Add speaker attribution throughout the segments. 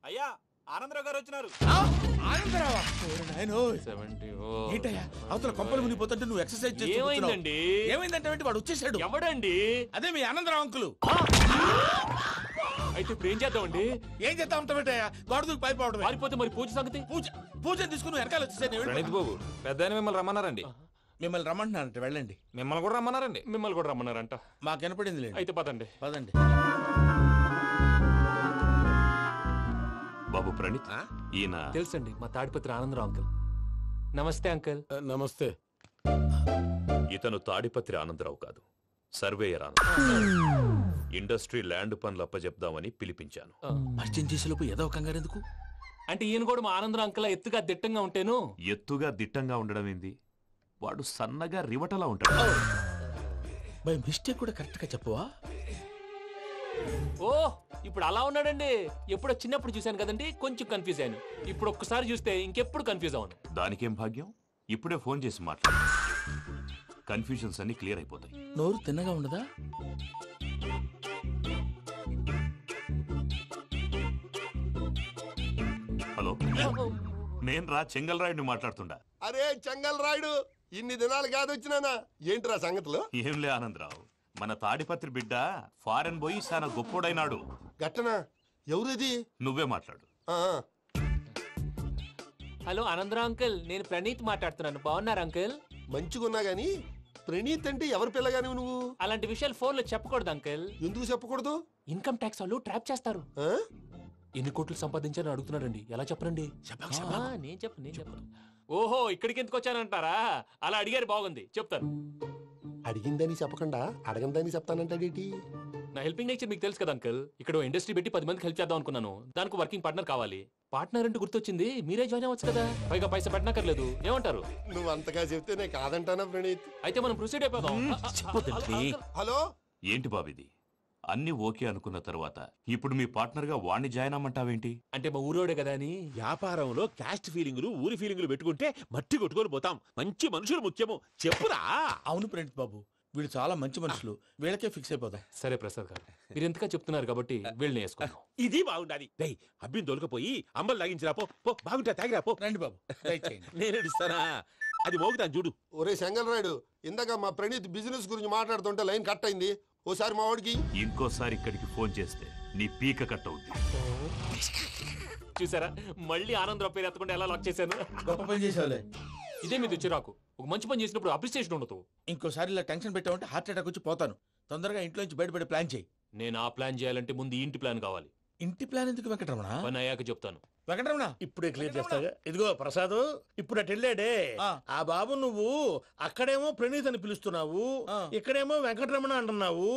Speaker 1: అయ్యా ఆనందరావు గారు వచ్చినారు.
Speaker 2: ఏంటయ్యా అవతల కొంపలు మునిగిపోతుంటే నువ్వు ఎక్సర్సైజ్ చేస్తున్నావు? ఏమైందంటే వాడు వచ్చేసాడు.
Speaker 1: ఎవడండి?
Speaker 2: అదే మీ ఆనందరావు అంకులు.
Speaker 1: అయితే ఇప్పుడు ఏం చేద్దామండి?
Speaker 2: ఏం చేస్తా ఉంటావేటయ్యా? గొడవకు పైపోవడం.
Speaker 1: పారిపోతే మరి పూజ సంగతి?
Speaker 2: పూజ తీసుకుని వెనకాల వచ్చేసాను.
Speaker 3: ప్రణీత్ బాబు పెద్ద మిమ్మల్ని రమ్మన్నారండి.
Speaker 2: మిమ్మల్ని రమ్మంటున్నారంట, వెళ్ళండి.
Speaker 3: మిమ్మల్ని కూడా రమ్మన్నారండి.
Speaker 1: మిమ్మల్ని కూడా రమ్మన్నారంట.
Speaker 2: మాకు వినపడింది లేదు.
Speaker 1: అయితే పదండి.
Speaker 2: పదండి.
Speaker 4: బాబు ప్రణీత్, ఈయన
Speaker 1: తెలుసండి, మా తాడిపత్రి ఆనందరావు అంకుల్. నమస్తే అంకుల్.
Speaker 2: నమస్తే.
Speaker 4: ఇతను తాడిపత్రి ఆనందరావు కాదు, సర్వేయర్ ఆనందరావు. ఇండస్ట్రీ ల్యాండ్ పనులు అప్పచెప్దామని పిలిపించాను.
Speaker 2: పరిచయం చేసేలోపు ఏదో కంగారు ఎందుకు?
Speaker 1: అంటే ఈయన కూడా మా ఆనందరావు అంకుల్ ఎత్తుగా దిట్టంగా ఉంటాను.
Speaker 4: ఎత్తుగా దిట్టంగా ఉండడం ఏంది? వాడు సన్నగా రివటలా ఉంటాడు.
Speaker 2: బై మిస్టేక్ కూడా కరెక్ట్ గా చెప్పవా?
Speaker 1: ఓ ఇప్పుడు అలా ఉన్నాడండి. ఎప్పుడో చిన్నప్పుడు చూశాను కదండి, కొంచెం కన్ఫ్యూజ్ అయ్యాను. ఇప్పుడు ఒక్కసారి చూస్తే ఇంకెప్పుడు కన్ఫ్యూజ్ అవ్వను.
Speaker 4: దానికేం భాగ్యం, ఇప్పుడే ఫోన్ చేసి మాట్లాడు. కన్ఫ్యూజన్స్ అన్ని క్లియర్ అయిపోతాయి.
Speaker 2: నోరు తిన్నగా ఉండదా?
Speaker 4: హలో, నేను రా చెంగల్ రాయుడిని మాట్లాడుతుండా.
Speaker 5: అరే చెంగల్ రాయుడు, ఇన్ని దినాలు కాదు వచ్చినానా? ఏంట్రా సంగతులు?
Speaker 4: ఏంలే ఆనందరావు, మన తాడిపత్రి బిడ్డ ఫారెన్ పోయి చాలా గొప్పోడైనాడు.
Speaker 5: గట్టనా? ఎవరిది?
Speaker 4: నువ్వే మాట్లాడు.
Speaker 1: హలో ఆనందరావు అంకుల్, నేను ప్రణీత్ మాట్లాడుతున్నాను. బాగున్నారు అంకుల్?
Speaker 5: మంచిగున్నా గాని ప్రణీత్ అంటే ఎవరి పిల్లగాని నువ్వు?
Speaker 1: అలాంటి విషయాలు ఫోన్ లో చెప్పకూడదు అంకుల్.
Speaker 5: ఎందుకు చెప్పకూడదు?
Speaker 1: ఇన్కమ్ ట్యాక్స్ వాళ్ళు ట్రాప్ చేస్తారు. ఎన్ని కోట్లు సంపాదించారని అడుగుతున్నాడండి. ఎలా చెప్పరండి? నేను చెప్పను. ఓహో, ఇక్కడికి ఎందుకు వచ్చానంటారా? అలా అడిగారు, బాగుంది, చెప్తాను.
Speaker 5: అడిగిందని చెప్పకుండా అడగందని చెప్తానంటాడేటి?
Speaker 1: నా హెల్పింగ్ నేచర్ మీకు తెలుసు కదా అంకుల్. ఇక్కడ ఇండస్ట్రీ పెట్టి 10 మందికి హెల్ప్ చేద్దాం అనుకున్నాను. దానికి వర్కింగ్ పార్ట్నర్ కావాలి. పార్ట్నర్ అంటే గుర్తొచ్చింది, మీరే జాయిన్ అవ్వచ్చు కదా. పైగా పైసా పెట్టనక్కర్లేదు. ఏమంటారు?
Speaker 5: నువ్వు అంతగా చెప్తే నేను కాదంటానా ప్రణీత్?
Speaker 1: అయితే మనం ప్రొసీడ్ అయిపోదాం.
Speaker 5: హలో,
Speaker 4: ఏంటి బాబిది? అన్ని ఓకే అనుకున్న తర్వాత ఇప్పుడు మీ పార్ట్నర్ గా వాణ్ణి జాయిన్ అమ్మంటావేంటి?
Speaker 1: అంటే మా ఊరోడే కదా అని.
Speaker 6: వ్యాపారంలో క్యాస్ట్ ఫీలింగులు, ఊరి ఫీలింగులు పెట్టుకుంటే మట్టి కొట్టుకొని పోతాం. మంచి మనుషులు ముఖ్యము. చెప్పురా.
Speaker 2: అవును ప్రణీత్ బాబు, వీళ్ళు చాలా మంచి మనుషులు. వీళ్ళకే ఫిక్స్ అయిపోదాం.
Speaker 1: సరే ప్రసాద్ గారు, మీరు ఎంతగా చెప్తున్నారు కాబట్టి వీళ్ళని వేసుకున్నాం.
Speaker 6: ఇది బాగుండాలి. డై అబ్బిని దొలకపోయి అంబలు లాగించిరా పో. బాగుంటా తాగిరా పో.
Speaker 2: రండి బాబు, దయచేయండి.
Speaker 6: నేను ఇస్తానా? అది మోగుతాను చూడు.
Speaker 5: ఒరే చెంగల్ రాయుడు, ఇందాక మా ప్రణీత్ బిజినెస్ గురించి మాట్లాడుతుంటే లైన్ కట్ అయింది. ఓసారి మా వాడికి
Speaker 4: ఇంకోసారి ఇక్కడికి ఫోన్ చేస్తే నీ పీక కట్ అవుద్ది.
Speaker 1: చూసారా, మళ్ళీ ఆనందరావు పేరు ఎత్తకుండా ఎలా లాక్ చేశాను.
Speaker 2: గొప్ప పని చేసేవాళ్ళే.
Speaker 1: ఇదే మీద చిరాకు. ఒక మంచి పని చేసినప్పుడు అప్రిసియేషన్ ఉండదు.
Speaker 2: ఇంకోసారి ఇలా టెన్షన్ పెట్టామంటే హార్ట్ అటాక్ వచ్చి పోతాను. తొందరగా ఇంట్లో నుంచి బయటపడే ప్లాన్ చేయి.
Speaker 1: నేను ఆ ప్లాన్ చేయాలంటే ముందు ఈ ఇంటి ప్లాన్ కావాలి.
Speaker 2: ఇంటి ప్లాన్ ఎందుకు వెంకటరమణ?
Speaker 1: పని అయ్యాక చెప్తాను.
Speaker 2: వెంకటరమణ
Speaker 7: ఇప్పుడే క్లియర్ చేస్తాగా. ఇదిగో ప్రసాద్, ఇప్పుడు అటు వెళ్ళాడే ఆ బాబు, నువ్వు అక్కడేమో ప్రణీత్ అని పిలుస్తున్నావు, ఇక్కడేమో వెంకటరమణ అంటున్నావు.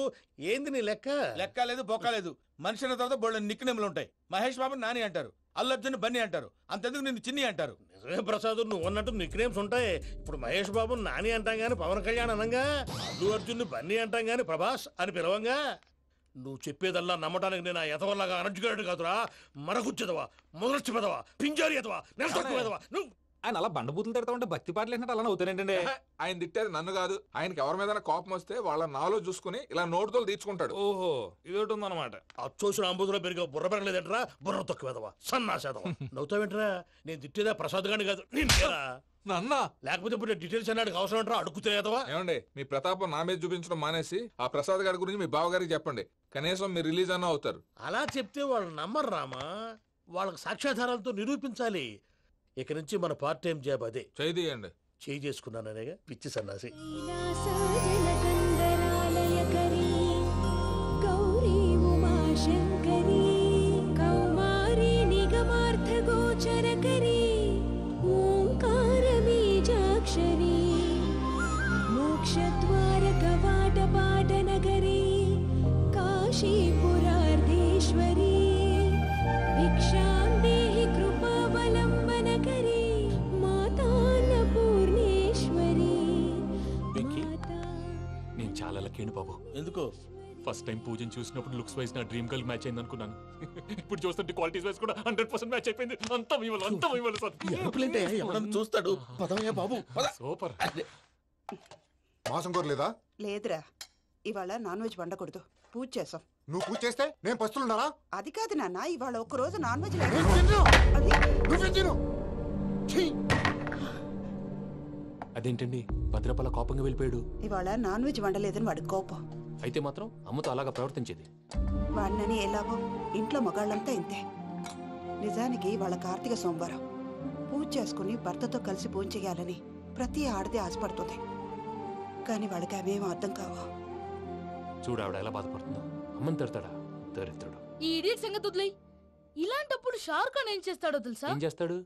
Speaker 7: ఏంది నీ లెక్క?
Speaker 2: లెక్క లేదు, బొక్క లేదు. మనిషి అన్న తర్వాత బోళ్ళ నిక్నెములు ఉంటాయి. మహేష్ బాబు నాని అంటారు, అల్లు అర్జున్ బన్నీ అంటారు, అంతెందుకు నిన్ను చిన్ని అంటారు.
Speaker 7: నిజమే ప్రసాద్, నువ్వు అన్నట్టు నిక్నేమ్స్ ఉంటాయి. ఇప్పుడు మహేష్ బాబు నాని అంటాం గాని పవన్ కళ్యాణ్ అనంగా, అల్లు అర్జున్ బన్నీ అంటాం గాని ప్రభాస్ అని పిలవంగా. నువ్వు చెప్పేదల్లా నమ్మటానికి నేను ఎతవల్లాగా అనర్జుకేటెడ్ కాదురా. మరగుచ్చదవా, మొదలచ్చి పెదవా, పింజారి ఎదవా, నెలసొక్కు పెదవా. నువ్వు
Speaker 3: ఆయన అలా బండబూతులు తిడతా ఉంటే భక్తి పాటలు ఏంటంటే అలా అవుతానంటే.
Speaker 8: ఆయన తిట్టేది నన్ను కాదు, ఆయనకి ఎవరి మీద కోపం వస్తే వాళ్ళ నాలో చూసుకుని ఇలా నోటుతో తీర్చుకుంటాడు.
Speaker 3: ఓహో, ఇదొకటి ఉందన్నమాట.
Speaker 7: అచ్చోసిన అంబుధులో పెరిగే బుర్ర పెరగలేదంటరా. బుర్ర తొక్కు వెదవా, సన్నాసేదవా. నవ్వుతావేంట్రా? నేను తిట్టేదా ప్రసాద్ గాని కాదు, నిన్నేరా.
Speaker 8: నన్నా?
Speaker 7: లేకపోతే ఇప్పుడు డీటెయిల్స్ అన్నాడు అవసరం అంటారా? అడుగుతాయేదవా?
Speaker 8: ఏమండి, మీ ప్రతాపం నా మీద చూపించడం మానేసి ఆ ప్రసాద్ గారి గురించి మీ బావగారికి చెప్పండి. కనీసం మీరు రిలీజ్ అన్న అవుతారు.
Speaker 7: అలా చెప్తే వాళ్ళు నమ్మరు రామా. వాళ్ళకి సాక్ష్యాధారాలతో నిరూపించాలి. ఇక నుంచి మన పార్ట్ టైం జాబ్ అదే.
Speaker 8: చేయండి.
Speaker 7: చేయి చేసుకున్నాననేగా పిచ్చి సన్నాసి.
Speaker 1: బాబు
Speaker 2: ఎందుకు?
Speaker 1: ఫస్ట్ టైం పూజను చూసినప్పుడు లుక్స్ వైజ్ నా డ్రీమ్ గర్ల్ మ్యాచ్ అయింది అనుకున్నాను. ఇప్పుడు చూస్తుంటే క్వాలిటీస్ వైజ్ కూడా 100% మ్యాచ్ అయిపోయింది. అంతా ఇవ్వాలి సార్.
Speaker 2: చూస్తాడు. పదవయ్యా బాబు,
Speaker 1: సూపర్.
Speaker 5: మాసం కోరలేదా?
Speaker 9: లేదురా, ఇవాళ నాన్ వెజ్ వండకూడదు, పూజ చేసాం.
Speaker 5: నువ్వు పూజ చేస్తే నేను పస్తులున్నారా?
Speaker 9: అది కాదు నాన్న, ఇవాళ ఒక్క రోజు నాన్ వెజ్
Speaker 5: నేను తిన్ను.
Speaker 9: అది
Speaker 5: నువ్వే తిను. ఛీ!
Speaker 1: అదేంటండి భద్రపల కోపంగా వెళ్ళిపోయాడు?
Speaker 9: ఇవాళ నాన్ వెజ్ వండలేదని వాడి కోపం.
Speaker 1: అయితే మాత్రం అమ్మతో అలాగా ప్రవర్తించేది.
Speaker 9: వాడినని ఎలాగో ఇంట్లో మగాళ్ళంతా ఇంతే. నిజానికి వాళ్ళ కార్తీక సోమవారం పూజ చేసుకుని భర్తతో కలిసి పూజ చేయాలని ప్రతి ఆడది ఆశపడుతుంది. కానీ వాళ్ళకి అవేం అర్థం కావా.
Speaker 1: చూడు ఆవిడ ఎలా బాధపడుతుందో. అమ్మని తిడతాడా దరిద్రుడు.
Speaker 10: ఈ ఇడియట్ సంగతి వదిలేయ్. ఇలాంటప్పుడు షారుఖ్ ఖాన్ ఏం చేస్తాడో తెలుసా?
Speaker 1: ఏం చేస్తాడు?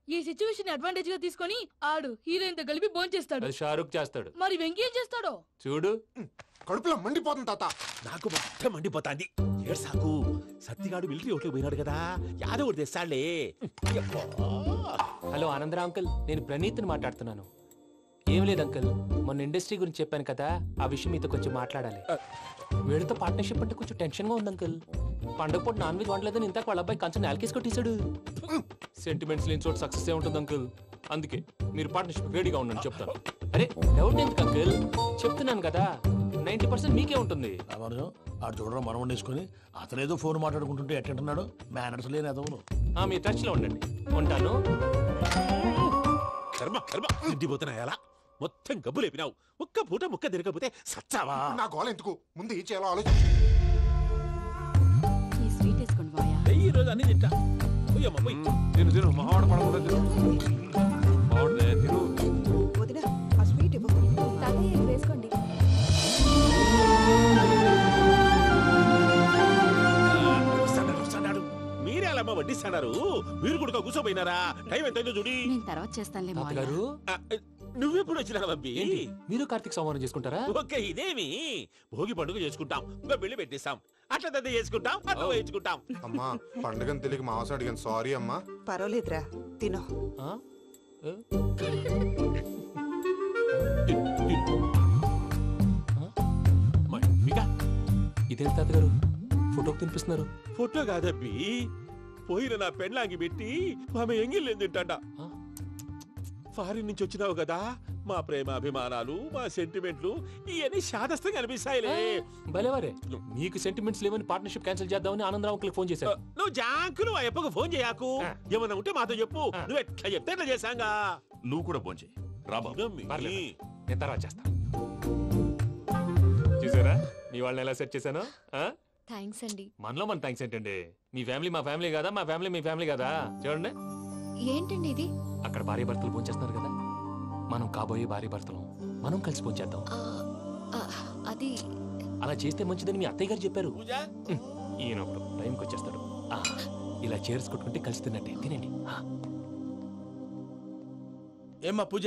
Speaker 10: ఈ సిచ్యువేషన్ అడ్వాంటేజ్ గా తీసుకొని ఆడు హీరోయిన్ తో కలిపి బోన్ చేస్తాడు.
Speaker 1: అది షారుఖ్ చేస్తాడు.
Speaker 10: మరి వెంకీ ఏం చేస్తాడో
Speaker 1: చూడు.
Speaker 5: కడుపులో మండిపోతుంది తాత.
Speaker 6: నాకు మొత్తం మండిపోతాంది. ఏడ్సాకు. సత్తిగాడు మిలిటరీ ఒకటి పోయినాడు కదా, యాదవ్ ఒకటి తెస్తాడులే.
Speaker 1: హలో ఆనందరా అంకుల్, నేను ప్రణీత్ని మాట్లాడుతున్నాను. ఏం లేదు అంకుల్, మొన్న ఇండస్ట్రీ గురించి చెప్పాను కదా, ఆ విషయం మీతో కొంచెం మాట్లాడాలి. వీడితో పార్ట్నర్షిప్ అంటే కొంచెం టెన్షన్ గా ఉంది అంకుల్. పండగ పూట నాన్ వెజ్ వండలేదని ఇంతకు వాళ్ళ అబ్బాయి కంచెం నేలకేసి కొట్టేశాడు. సెంటిమెంట్స్ లేని చోట సక్సెస్ ఏ ఉంటుంది అంకుల్. అందుకే మీరు పార్ట్నర్షిప్ రెడీగా ఉండండి చెప్తాను. అరే డౌట్ ఎందుకు అంకుల్, చెప్తున్నాను కదా 90% మీకే ఉంటుంది.
Speaker 7: రామానుజం ఆడు చూడడం మనం వండేసుకొని అతనేదో ఫోన్ మాట్లాడుకుంటుంటే ఎట్టంటున్నాడు. మేనర్స్ లేని అదవును.
Speaker 1: మీ టచ్ లో ఉండండి. ఉంటాను.
Speaker 6: కర్మ కర్మ తిండిపోతున్నా ఎలా మొత్తం గబ్బు లేపినావు. ఒక్క పూట ముక్క తిరగకపోతే సచ్చావా?
Speaker 5: నా గోల ఎందుకు, ముందు ఈ చేయాలో ఆలోచించు.
Speaker 10: ఈ స్వీట్ వేసుకోండి బాయా.
Speaker 6: ఈ రోజు అన్ని తింటా. పోయమ్మ పోయి.
Speaker 3: తిను తిను మహావాడ పడకుండా తిను. బాగుంటుంది తిను.
Speaker 9: వదిన ఆ స్వీట్ ఇవ్వు.
Speaker 10: వేసుకోండి.
Speaker 6: వస్తాడు. మీరే అలా వడ్డిస్తాడారు. మీరు కూడా కూర్చోపోయినారా? టైం ఎంతైందో చూడి.
Speaker 10: నేను తర్వాత చేస్తానులే
Speaker 1: తాతగారు
Speaker 6: నువ్వెప్పుడు వచ్చినా అబ్బి?
Speaker 1: ఏంటి మీరు కార్తీక్ సంహారం చేసుకుంటారా?
Speaker 6: ఓకే, ఇదేమి భోగి పండుగ చేసుకుంటాం, ఇంకా పెళ్లి పెట్టేస్తాం, అట్లా దద్ద చేసుకుంటాం, అట్లా వేయించుకుంటాం.
Speaker 5: అమ్మా పండుగని తెలియక మావస అడిగాను, సారీ అమ్మా.
Speaker 9: పర్వాలేదురా, తినో.
Speaker 1: ఆ? ఏ? ఇదేంటి తాతగారు ఫోటోకి తినిపిస్తున్నారు?
Speaker 6: ఫోటో కాదబ్బి, పోయిన నా పెళ్ళాంగి పెట్టి ఆమె ఎంగిల్లేం తింటాడ. ఫారిన్ నుంచి వచ్చినావు కదా, మా ప్రేమ అభిమానాలు, మా సెంటిమెంట్లు ఇవన్నీ శాదస్తంగా అనిపిస్తాయిలే.
Speaker 1: భలేవారే, మీకు సెంటిమెంట్స్ లేవని పార్ట్నర్షిప్ క్యాన్సిల్ చేద్దామని ఆనందరావు అంకుల్ ఫోన్ చేశారు.
Speaker 6: నువ్వు జాంకులు ఆ ఎప్పకు ఫోన్ చేయకు. ఏమన్నా ఉంటే మాతో చెప్పు. నువ్వు ఎట్లా చెప్తే ఎట్లా చేశాంగా.
Speaker 4: నువ్వు కూడా భోంచే రాబా.
Speaker 1: పర్లేదు, నేను తర్వాత చేస్తాను. చూసారా మీ వాళ్ళని ఎలా సెట్ చేశాను?
Speaker 10: థ్యాంక్స్ అండి.
Speaker 1: మనలో మన థ్యాంక్స్ ఏంటండి? మీ ఫ్యామిలీ మా ఫ్యామిలీ కదా, మా ఫ్యామిలీ మీ ఫ్యామిలీ కదా. చూడండి,
Speaker 10: ఏంటండి ఇది?
Speaker 1: అక్కడ భార్య భర్తలు పోంచేస్తున్నారు కదా, మనం కాబోయే భార్య భర్తలు మనం కలిసి పోంచేద్దాం.
Speaker 10: అది
Speaker 1: అలా చేస్తే మంచిదని మీ అత్తయ్య గారు చెప్పారు.
Speaker 6: పూజ
Speaker 1: ఈయన ఒకడు టైంకి వచ్చేస్తాడు. ఇలా చేర్స్ కొట్టుకుంటే కలిసి తిన్నట్టే. తినండి.
Speaker 2: ఏమ్మా పూజ,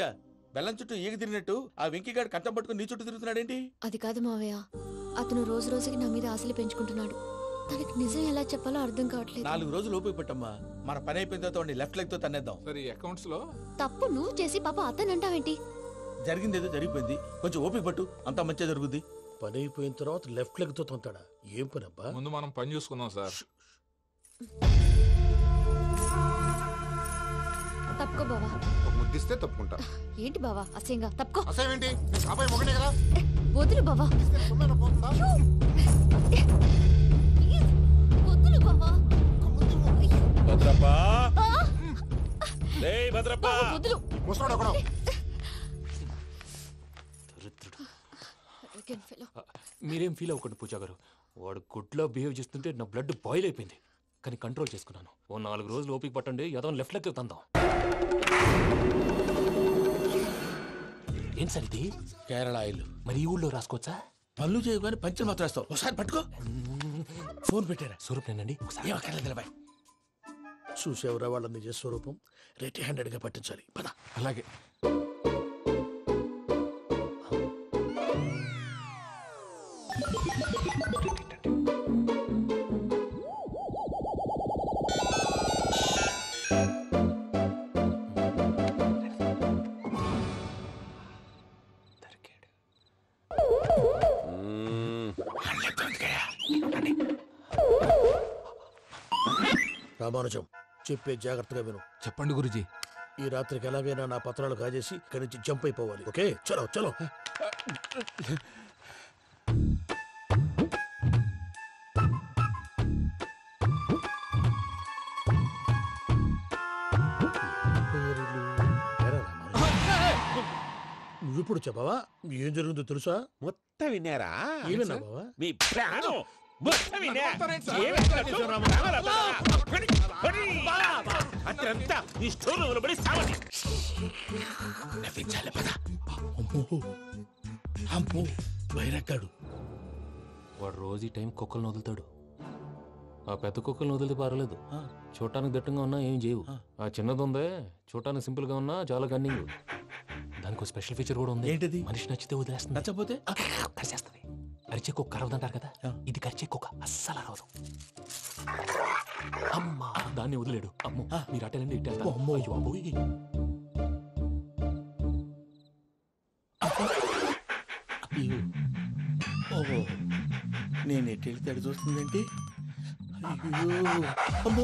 Speaker 2: బెల్లం చుట్టూ ఈగ తిరిగినట్టు ఆ వెంకీగాడు కంటం పట్టుకుని నీ చుట్టూ తిరుగుతున్నాడేంటి?
Speaker 10: అది కాదు మావయ్య, అతను రోజు రోజుకి నా మీద ఆశలు పెంచుకుంటున్నాడు. తనకి నిజం ఎలా చెప్పాలో అర్థం కావట్లేదు.
Speaker 2: 4 రోజులు ఓపిక పట్టమ్మా, మన పని అయిపోయిన తర్వాత వాడిని లెఫ్ట్ లెగ్ తో తన్నేద్దాం.
Speaker 8: సరే అకౌంట్స్ లో
Speaker 10: తప్పు నువ్వు చేసి పాప అతను అంటావేంటి?
Speaker 2: జరిగింది ఏదో జరిగిపోయింది, కొంచెం ఓపిక పట్టు, అంతా మంచిగా జరుగుద్ది.
Speaker 7: పని అయిపోయిన తర్వాత లెఫ్ట్ లెగ్ తో తొంతాడా? ఏం పని అబ్బా?
Speaker 8: ముందు మనం పని చూసుకుందాం సార్.
Speaker 10: తప్పుకో బావా.
Speaker 5: ఒక ముద్దిస్తే తప్పుకుంటా.
Speaker 10: ఏంటి బావా అసహ్యంగా? తప్పుకో.
Speaker 5: అసేమేంటి, నీ కాబోయే మొగనే కదా.
Speaker 10: వదులు బావా.
Speaker 5: ఇస్తే సుమ్మేనా పోతుందా?
Speaker 10: వదులు బావా.
Speaker 6: భద్రప్పా, లే భద్రప్పా.
Speaker 10: వదులు.
Speaker 5: ముసలోడు ఒకడు.
Speaker 1: మీరేం ఫీల్ అవ్వకండి పూజా గారు. వాడు గుడ్లో బిహేవ్ చేస్తుంటే నా బ్లడ్ బాయిల్ అయిపోయింది. కానీ కంట్రోల్ చేసుకున్నాను. ఓ 4 రోజులు ఓపిక పట్టండి, ఏదో లెఫ్ట్ లెక్క తందాం. ఏం సార్ ఇది?
Speaker 7: కేరళ ఆయిల్.
Speaker 1: మరి ఈ ఊళ్ళో రాసుకోవచ్చా?
Speaker 7: పనులు చేయవు కానీ పంచర్ మాత్రం వేస్తావు. ఒకసారి పట్టుకో. ఫోన్ పెట్టారా?
Speaker 1: స్వరూపేనండి. ఒకసారి
Speaker 7: ఏమక్కర్లేదు. చూసేవరా వాళ్ళ నిజ స్వరూపం. రెట్టి హ్యాండెడ్ గా పట్టించాలి. పద.
Speaker 1: అలాగే.
Speaker 7: రామానుజం చెప్పే జాగ్రత్తగా విను.
Speaker 8: చెప్పండి గురుజీ.
Speaker 7: ఈ రాత్రికి ఎలాగైనా నా పత్రాలు కాజేసి ఇక్కడి నుంచి జంప్ అయిపోవాలి. ఓకే, చలో చలో. నువ్విప్పుడు చెప్పవా ఏం జరుగుతుందో తెలుసా?
Speaker 6: మొత్తం విన్నారా?
Speaker 7: ఏమన్నా బావా?
Speaker 6: మీ ప్రాణం మొత్తం విన్నా? అత్రంతా ఈ స్టోర్ రూమ్ లో పడి సావండి.
Speaker 7: నవ్వించాలి పద. అమ్మో బైరక్కాడు.
Speaker 1: వాడు రోజు ఈ టైం కుక్కలను వదులుతాడు. ఆ పెద్ద కుక్కలను వదిలితే పర్వాలేదు, చూడటానికి దట్టంగా ఉన్నా ఏం చేయవు. ఆ చిన్నది ఉందే చూడటానికి సింపుల్ గా ఉన్నా చాలా కన్నింగ్. దానికి ఒక స్పెషల్ ఫీచర్ కూడా ఉంది.
Speaker 7: ఏంటిది?
Speaker 1: మనిషి నచ్చితే వదిలేస్తుంది,
Speaker 7: నచ్చపోతే
Speaker 1: కరిచేస్తుంది. అరిచే కుక్క అరవదంటారు కదా, ఇది కరిచే కుక్క అస్సలు అరవదు. అమ్మా దాన్ని వదిలేడు. అమ్మో మీరు అటెండి ఇట్టేస్తారు. అమ్మో అయ్యో అబ్బోయ్.
Speaker 7: ఓహో నేను ఎట్టెళ్ళి తడి చూస్తుందంటే అయ్యో అమ్మో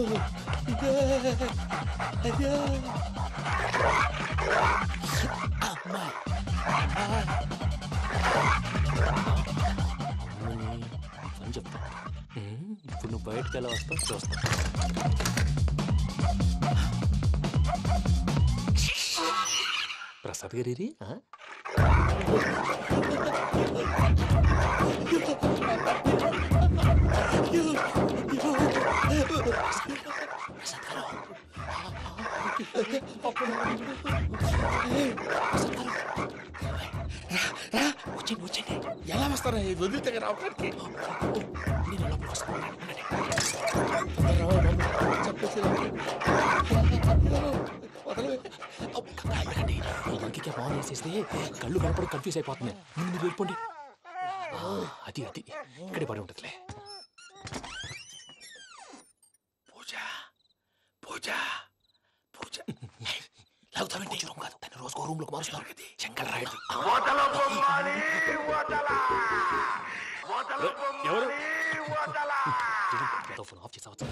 Speaker 7: అయ్యో అమ్మా
Speaker 1: అని చెప్తా. ఇప్పుడు నువ్వు బయటకు ఎలా వస్తావు చూస్తా. ప్రసాద్ గారి
Speaker 7: వచ్చండి ఎలా వస్తారా? వదిలితే రావడానికి
Speaker 1: ఇంకే ఫోన్ వేసేస్తే కళ్ళు కనపడి కన్ఫ్యూజ్ అయిపోతున్నాయి. ముందు మీరు వెళ్ళిపోండి. అది అది ఇక్కడే పడి ఉంటుందిలే.
Speaker 7: పూజ పూజ పూజ
Speaker 1: లాగుతామంటే రూమ్ కాదు, దాన్ని రోజుకో రూమ్ లోకి మారుస్తున్నారు కదా. చెంకల్ రాయదు.
Speaker 6: ఎవరు?
Speaker 1: ఫోన్ ఆఫ్ చేసావచ్చు.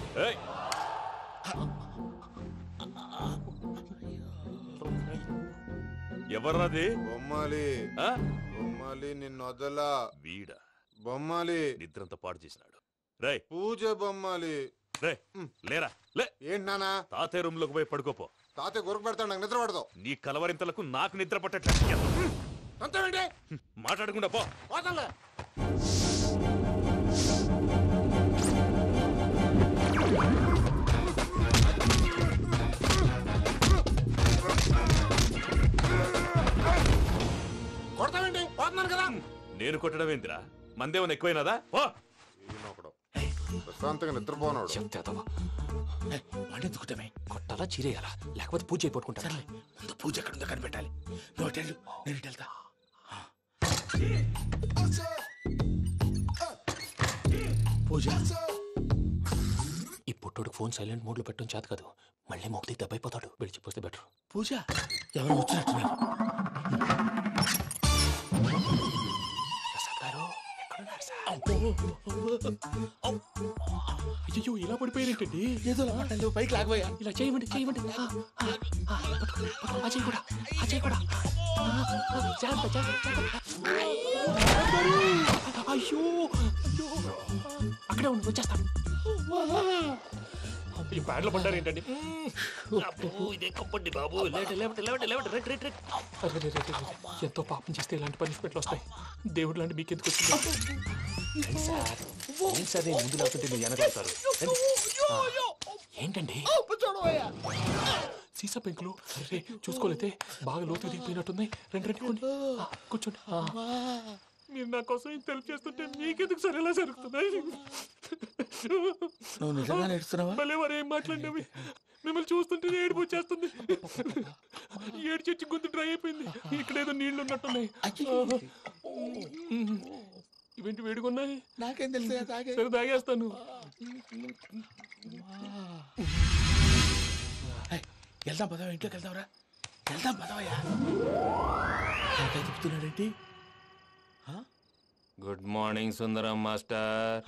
Speaker 6: ఎవర్రాది?
Speaker 5: బొమ్మాలి బొమ్మాలి నిన్ను వదలా.
Speaker 6: వీడా
Speaker 5: బొమ్మాలి
Speaker 6: నిద్రంతా పాడు చేసినాడు. రేయ్
Speaker 5: పూజ బొమ్మాలి.
Speaker 6: రే లేరా లే.
Speaker 5: ఏంటి నానా?
Speaker 6: తాతయ్య రూమ్ లోకి పోయి పడుకోపో.
Speaker 5: తాతయ్య గురకు పెడతాడు, నాకు నిద్ర పడదు.
Speaker 6: నీ కలవరింతలకు నాకు నిద్ర పట్టట్లేదు.
Speaker 5: అంతేంటి
Speaker 6: మాట్లాడకుండా పో.
Speaker 5: పోతాలే. కొడతావేంటి? పోతున్నాను కదా.
Speaker 6: నేను కొట్టడం ఏందిరా? మందేమన్నా ఎక్కువైనదా?
Speaker 5: ప్రశాంతంగా నిద్రపోనాడు.
Speaker 7: వాడెందుకుంటామే?
Speaker 1: కొట్టాలా చీరేయాలా లేకపోతే పూజ అయిపోట్టుకుంటా.
Speaker 7: సర్లే ముందు పూజ ఎక్కడ ఉందో కనిపెట్టాలి. నువ్వు అటెళ్ళు, నేను ఇటు వెళ్తా. పూజ
Speaker 1: ఈ పుట్టోడికి ఫోన్ సైలెంట్ మోడ్ లో పెట్టడం చేత కాదు, మళ్ళీ మొక్కి దెబ్బైపోతాడు. విడిచిపోతే బెటర్.
Speaker 7: పూజ ఎవరు వచ్చినట్టున్నారు?
Speaker 1: ప్రసాద్ గారు ఎక్కడున్నారు సార్? అయ్యో ఇలా పడిపోయారేంటండి?
Speaker 7: ఏదో మాటలు పైకి లాగబోయా.
Speaker 1: ఇలా చేయమండి చేయమండి. అజయ్ కూడా అజయ్ కూడా జాగ్రత్త జాగ్రత్త. అయ్యో అయ్యో అక్కడే ఉండి వచ్చేస్తాను. ఈ బ్యాగ్లో పడ్డారు ఏంటండి? ఎంతో పాపం చేస్తే ఇలాంటి పనిష్మెంట్లు వస్తాయి. దేవుడు లాంటి మీకు ఎందుకు వచ్చింది? ఏం సార్ నేను ముందు లేకుంటే మీరు వెనకాడతారు. ఏంటండి సీసా పెంకులు? అరే చూసుకోలేతే బాగా లోతు దిగిపోయినట్టున్నాయి. రండి రండి కొన్ని కూర్చోండి. మీరు నా కోసం ఇంత హెల్ప్ చేస్తుంటే మీకెందుకు సరే ఎలా జరుగుతున్నాయి?
Speaker 7: నువ్వు నిజంగా నేర్చుతున్నావా?
Speaker 1: మళ్ళీ వారు ఏం మాట్లాడినవి మిమ్మల్ని చూస్తుంటే ఏడుపు వచ్చేస్తుంది. ఏడు చెచ్చి గొంతు డ్రై అయిపోయింది. ఇక్కడ ఏదో నీళ్లు ఉన్నట్టున్నాయి. ఇవేంటి వేడుకున్నాయి?
Speaker 7: నాకేం తెలుసు?
Speaker 1: సరే తాగేస్తాను.
Speaker 7: వెళ్దాం పదవా, ఇంట్లోకి వెళ్దాంరా. వెళ్దాం పదవయ్యా. చెప్తున్నాడేంటి?
Speaker 1: గుడ్ మార్నింగ్ సుందరం మాస్టర్.